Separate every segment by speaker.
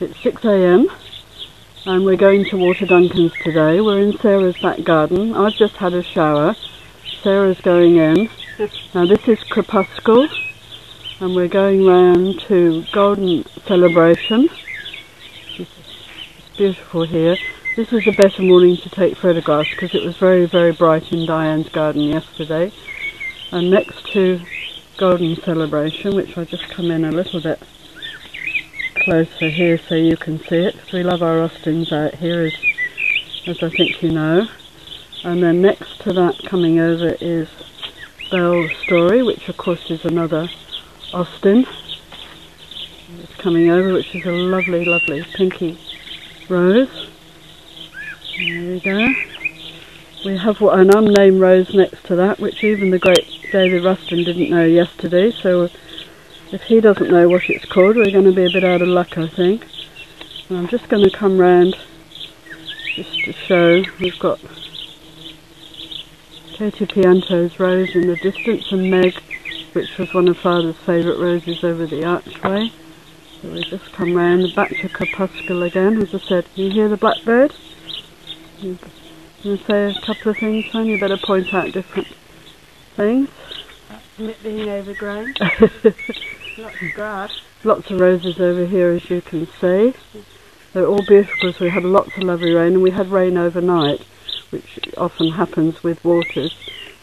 Speaker 1: It's 6 AM and we're going to Water Duncan's today. We're in Sarah's back garden. I've just had a shower. Sarah's going in. Now this is crepuscle and we're going round to Golden Celebration. It's beautiful here. This is a better morning to take photographs because it was very, very bright in Diane's garden yesterday. And next to Golden Celebration, which I'll just come in a little bit closer here so you can see it, because we love our Austins out here, as I think you know. And then next to that coming over is Belle's Story, which of course is another Austin. It's coming over, which is a lovely, lovely pinky rose. There we go. We have an unnamed rose next to that, which even the great David Rustin didn't know yesterday, so if he doesn't know what it's called, we're going to be a bit out of luck, I think. And I'm just going to come round just to show. We've got Katie Pianto's rose in the distance and Meg, which was one of Father's favourite roses, over the archway. So we just come round back to crepuscle again. As I said, you hear the blackbird? You going to say a couple of things, son? You better point out different things. It being overgrown. Lots of grass. Lots of roses over here, as you can see. They're all beautiful because we had lots of lovely rain, and we had rain overnight, which often happens with waters.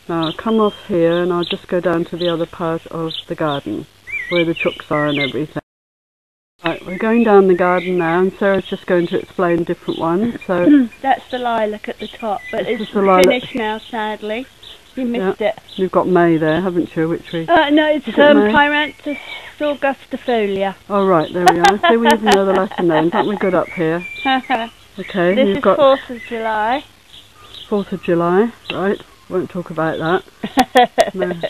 Speaker 1: Now I'll come off here and I'll just go down to the other part of the garden, where the chooks are and everything. Right, we're going down the garden now, and Sarah's just going to explain different ones. So
Speaker 2: that's the lilac at the top, but it's finished now, sadly. You missed it.
Speaker 1: You've got May there, haven't you? Which we?
Speaker 2: No, it's Pyranthus augustifolia.
Speaker 1: Oh right, there we are. So we even know the Latin names. Aren't we good up here? Okay.
Speaker 2: This is 4th of July.
Speaker 1: 4th of July, right. Won't talk about that.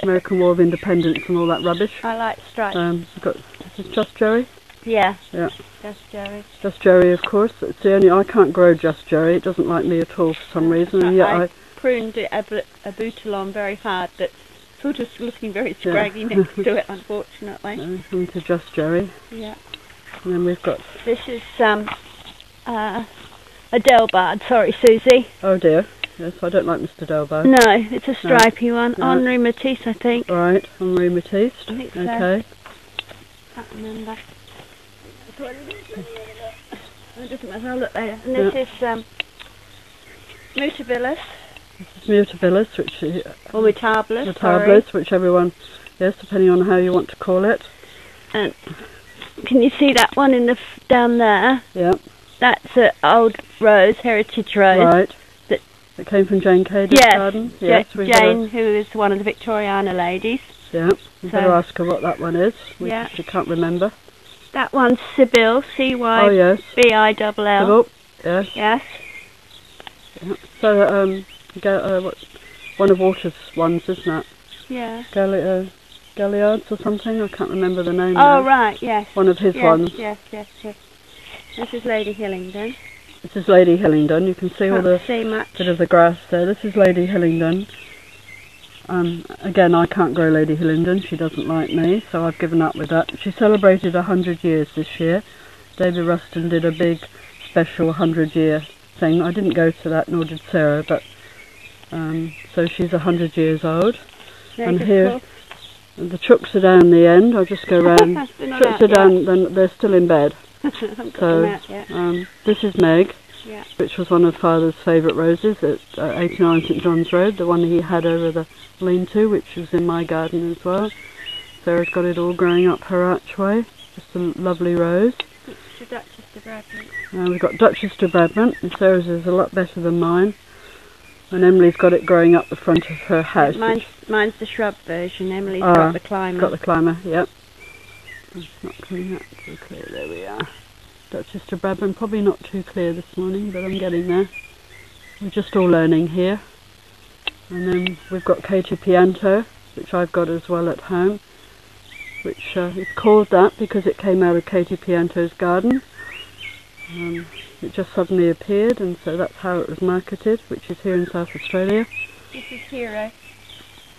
Speaker 1: American War of Independence and all that rubbish.
Speaker 2: I like stripes.
Speaker 1: We've got, is this Just Jerry?
Speaker 2: Yeah.
Speaker 1: Yeah.
Speaker 2: Just Jerry.
Speaker 1: Just Jerry, of course. It's the only, I can't grow Just Jerry. It doesn't like me at all for some reason. And yet I
Speaker 2: pruned it a boutilon very hard, but sort of looking very scraggy next to it, unfortunately.
Speaker 1: Come to Just Jerry.
Speaker 2: Yeah.
Speaker 1: And then we've got...
Speaker 2: This is a Delbard. Sorry, Susie.
Speaker 1: Oh dear. Yes, I don't like Mr. Delbard.
Speaker 2: No, it's a stripy one.
Speaker 1: No.
Speaker 2: Henri Matisse, I think.
Speaker 1: Right, Henri Matisse.
Speaker 2: I think so.
Speaker 1: Okay.
Speaker 2: Can't remember. It doesn't matter, I'll look later. And this is Mutabilis.
Speaker 1: This is Mutabilis, which is...
Speaker 2: Or Mutabilis,
Speaker 1: Mutabilis, which everyone... Yes, depending on how you want to call it.
Speaker 2: And can you see that one in the down there?
Speaker 1: Yeah.
Speaker 2: That's an old rose, heritage rose.
Speaker 1: Right. That came from Jane Caddy's garden?
Speaker 2: Yes, Jane, who is one of the Victoriana ladies.
Speaker 1: Yeah, you better ask her what that one is, which she can't remember.
Speaker 2: That one's Sibyl,
Speaker 1: C-Y-B-I-L-L.
Speaker 2: C-Y-B-I-L-L.
Speaker 1: Yes.
Speaker 2: Yes.
Speaker 1: Yeah. So, one of Water's ones, isn't it?
Speaker 2: Yeah.
Speaker 1: Galliards or something? I can't remember the name.
Speaker 2: Oh, right, yes.
Speaker 1: One of his ones.
Speaker 2: Yes. This is Lady Hillingdon.
Speaker 1: This is Lady Hillingdon. You can see all the bit of the grass there. This is Lady Hillingdon. Again, I can't grow Lady Hillingdon. She doesn't like me, so I've given up with that. She celebrated 100 years this year. David Rustin did a big special 100-year thing. I didn't go to that, nor did Sarah, but so she's 100 years old. And here, the chooks are down the end. I'll just go round. Chooks are down. Then they're still in bed. So this is Meg, which was one of Father's favourite roses at 89 St John's Road, the one he had over the lean-to, which was in my garden as well. Sarah's got it all growing up her archway. Just a lovely rose.
Speaker 2: It's Duchess de Brabant.
Speaker 1: We've got Duchess de Brabant, and Sarah's is a lot better than mine. And Emily's got it growing up the front of her house.
Speaker 2: Mine's the shrub version. Emily's got the climber.
Speaker 1: Got the climber, yep. It's not coming out too clear. There we are. Duchess de Brabant, probably not too clear this morning, but I'm getting there. We're just all learning here. And then we've got Katie Pianto, which I've got as well at home, which is called that because it came out of Katie Pianto's garden. It just suddenly appeared, and so that's how it was marketed, which is here in South Australia.
Speaker 2: This is Hero.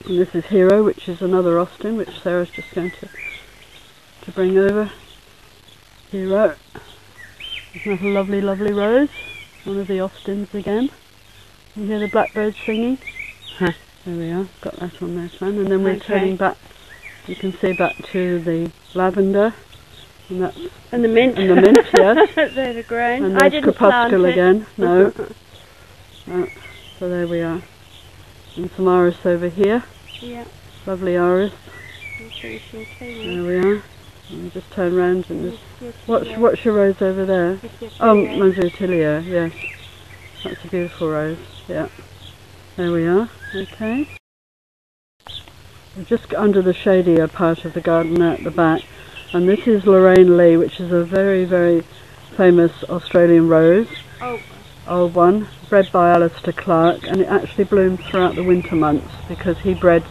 Speaker 1: And this is Hero, which is another Austin, which Sarah's just going to bring over. Hero. Another lovely, lovely rose. One of the Austins again. You hear the blackbirds singing? Huh. There we are, got that on there, Fran. And then we're turning back, you can see back to the lavender. And that's
Speaker 2: and the mint.
Speaker 1: And the mint, yes.
Speaker 2: They're the grown.
Speaker 1: And there's crepuscle again. No. So there we are. And some iris over here.
Speaker 2: Yeah.
Speaker 1: Lovely iris.
Speaker 2: There
Speaker 1: we are. And we just turn round and what's your rose over there? Oh, Masutilia, yes. That's a beautiful rose. Yeah. There we are. Okay. We're just under the shadier part of the garden at the back. And this is Lorraine Lee, which is a very, very famous Australian rose. Old one, bred by Alistair Clark, and it actually blooms throughout the winter months because he bred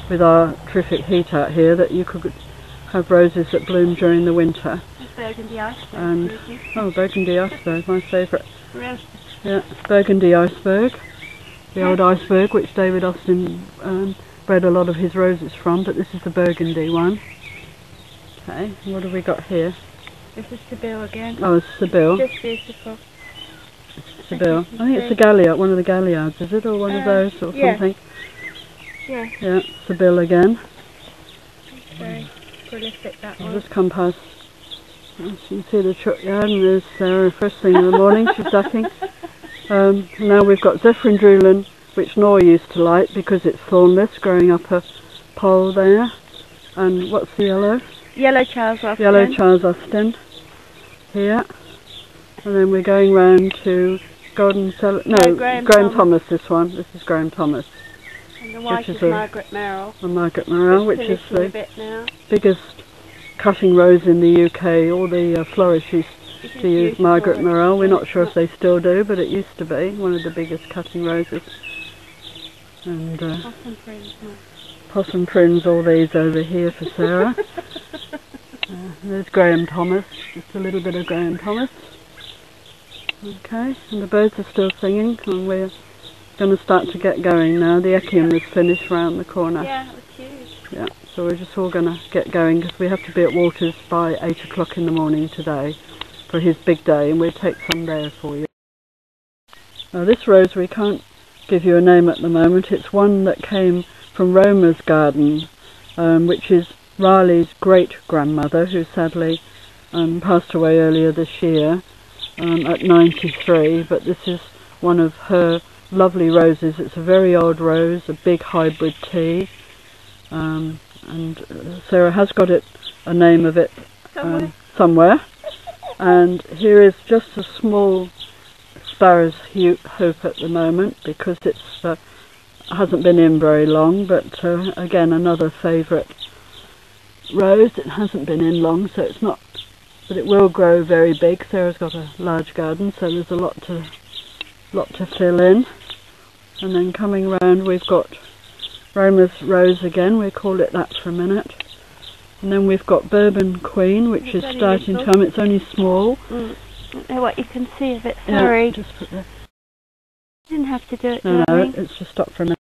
Speaker 1: with our terrific heat out here that you could have roses that bloom during the winter.
Speaker 2: Burgundy iceberg.
Speaker 1: And burgundy iceberg, my favourite.
Speaker 2: Really?
Speaker 1: Yeah, burgundy iceberg, the old iceberg which David Austin bred a lot of his roses from, but this is the burgundy one. Okay, what have we got here?
Speaker 2: This is Sibyl again.
Speaker 1: Oh, it's Sibyl.
Speaker 2: Just beautiful.
Speaker 1: Sibyl. I think it's the galliard, one of the galliards, is it, or one of those, or something?
Speaker 2: Yeah.
Speaker 1: Yeah, Sibyl again.
Speaker 2: It's very prolific, that one.
Speaker 1: I'll just come past. You can see the truckyard, and there's Sarah first thing in the morning. She's ducking. Now we've got Zephyr which Nora used to like because it's thornless, growing up a pole there. And what's the yellow?
Speaker 2: Yellow Charles Austin.
Speaker 1: Yellow Charles Austin. Here. And then we're going round to Graham Thomas, this one. This is Graham Thomas.
Speaker 2: And the white is Margaret Merrill.
Speaker 1: And Margaret Merrill, which is the biggest cutting rose in the UK. All the florists used to use Margaret Merrill. We're not sure if they still do, but it used to be one of the biggest cutting roses. And Possum Prince, all these over here for Sarah. There's Graham Thomas, just a little bit of Graham Thomas. Okay, and the birds are still singing, and we're going to start to get going now. The Echium is finished round the corner.
Speaker 2: Yeah, it was huge.
Speaker 1: Yeah, so we're just all going to get going because we have to be at Waters by 8 o'clock in the morning today for his big day, and we'll take some there for you. Now this rose, we can't give you a name at the moment. It's one that came from Roma's garden, which is Riley's great-grandmother, who sadly passed away earlier this year at 93, but this is one of her lovely roses. It's a very old rose, a big hybrid tea, and Sarah has got a name of it somewhere. And here is just a small sparrow's hoop at the moment because it hasn't been in very long, but again another favourite rose. It hasn't been in long, so it's not, but it will grow very big. Sarah's got a large garden, so there's a lot to fill in. And then coming round we've got Roma's Rose again, we call it that for a minute. And then we've got Bourbon Queen, which is starting to come. It's only small.
Speaker 2: What you can see of it, sorry.
Speaker 1: Yeah, just put there.
Speaker 2: You didn't have to do it,
Speaker 1: No, it's just stopped for a minute.